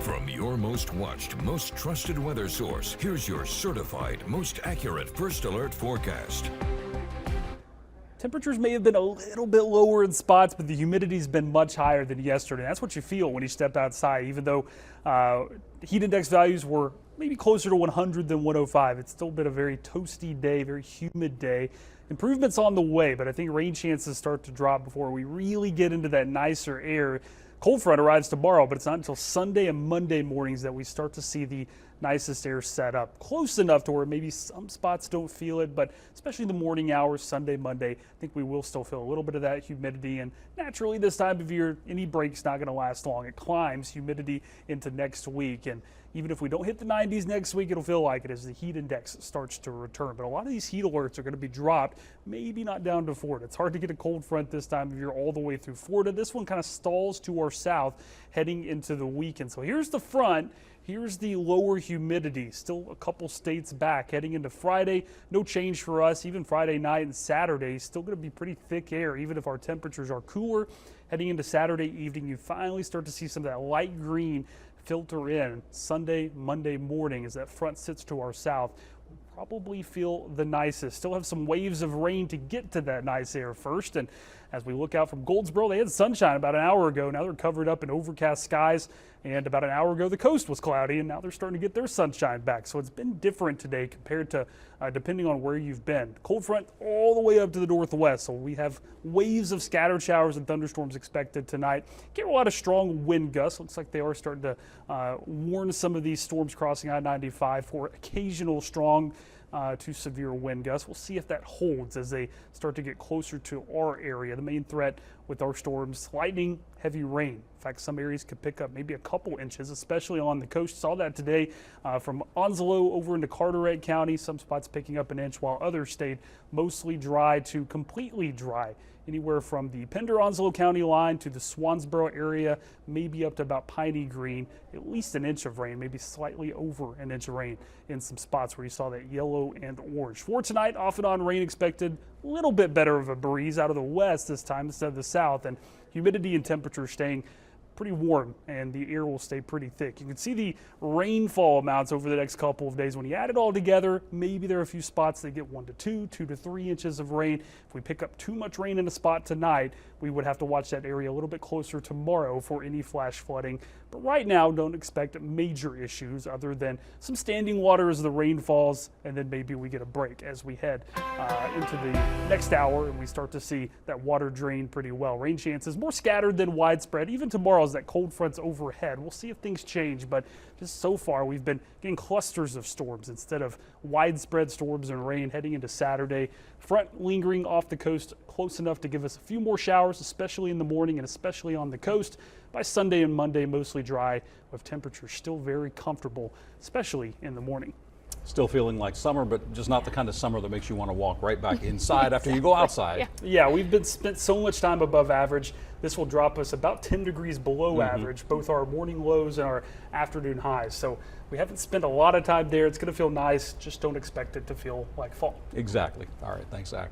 From your most watched, most trusted weather source, here's your certified, most accurate first alert forecast. Temperatures may have been a little bit lower in spots, but the humidity's been much higher than yesterday. That's what you feel when you step outside, even though heat index values were maybe closer to 100 than 105. It's still been a very toasty day, very humid day. Improvements on the way, but I think rain chances start to drop before we really get into that nicer air. Cold front arrives tomorrow, but it's not until Sunday and Monday mornings that we start to see the nicest air set up. Close enough to where maybe some spots don't feel it, but especially the morning hours, Sunday, Monday, I think we will still feel a little bit of that humidity. And naturally this time of year, any break's not going to last long. It climbs humidity into next week. And even if we don't hit the 90s next week, it'll feel like it as the heat index starts to return. But a lot of these heat alerts are going to be dropped, maybe not down to Florida. It's hard to get a cold front this time of year all the way through Florida. This one kind of stalls to our south heading into the weekend. So here's the front. Here's the lower humidity, still a couple states back heading into Friday. No change for us, even Friday night and Saturday, still going to be pretty thick air, even if our temperatures are cooler. Heading into Saturday evening, you finally start to see some of that light green filter in. Sunday, Monday morning, as that front sits to our south, we'll probably feel the nicest. Still have some waves of rain to get to that nice air first. And as we look out from Goldsboro, they had sunshine about an hour ago. Now they're covered up in overcast skies. And about an hour ago, the coast was cloudy, and now they're starting to get their sunshine back. So it's been different today compared to depending on where you've been. Cold front all the way up to the northwest. So we have waves of scattered showers and thunderstorms expected tonight. Get a lot of strong wind gusts. Looks like they are starting to warn some of these storms crossing I-95 for occasional strong to severe wind gusts. We'll see if that holds as they start to get closer to our area. The main threat with our storms, lightning, heavy rain. In fact, some areas could pick up maybe a couple inches, especially on the coast. Saw that today from Onslow over into Carteret County. Some spots picking up an inch, while others stayed mostly dry to completely dry. Anywhere from the Pender-Onslow County line to the Swansboro area, maybe up to about Piney Green, at least an inch of rain, maybe slightly over an inch of rain in some spots where you saw that yellow and orange. For tonight, off and on rain expected, a little bit better of a breeze out of the west this time instead of the south, and humidity and temperature staying pretty warm, and the air will stay pretty thick. You can see the rainfall amounts over the next couple of days. When you add it all together, maybe there are a few spots that get 1 to 2, 2 to 3 inches of rain. If we pick up too much rain in a spot tonight, we would have to watch that area a little bit closer tomorrow for any flash flooding. But right now, don't expect major issues other than some standing water as the rain falls, and then maybe we get a break as we head into the next hour and we start to see that water drain pretty well. Rain chances more scattered than widespread. Even tomorrow as that cold front's overhead. We'll see if things change, but just so far we've been getting clusters of storms instead of widespread storms and rain heading into Saturday. Front lingering off the coast close enough to give us a few more showers, especially in the morning and especially on the coast. By Sunday and Monday, mostly dry with temperatures still very comfortable, especially in the morning. Still feeling like summer, but just not the kind of summer that makes you want to walk right back inside after you go outside. Yeah, we've spent so much time above average. This will drop us about 10 degrees below average, both our morning lows and our afternoon highs. So we haven't spent a lot of time there. It's going to feel nice. Just don't expect it to feel like fall. Exactly. All right. Thanks, Zach.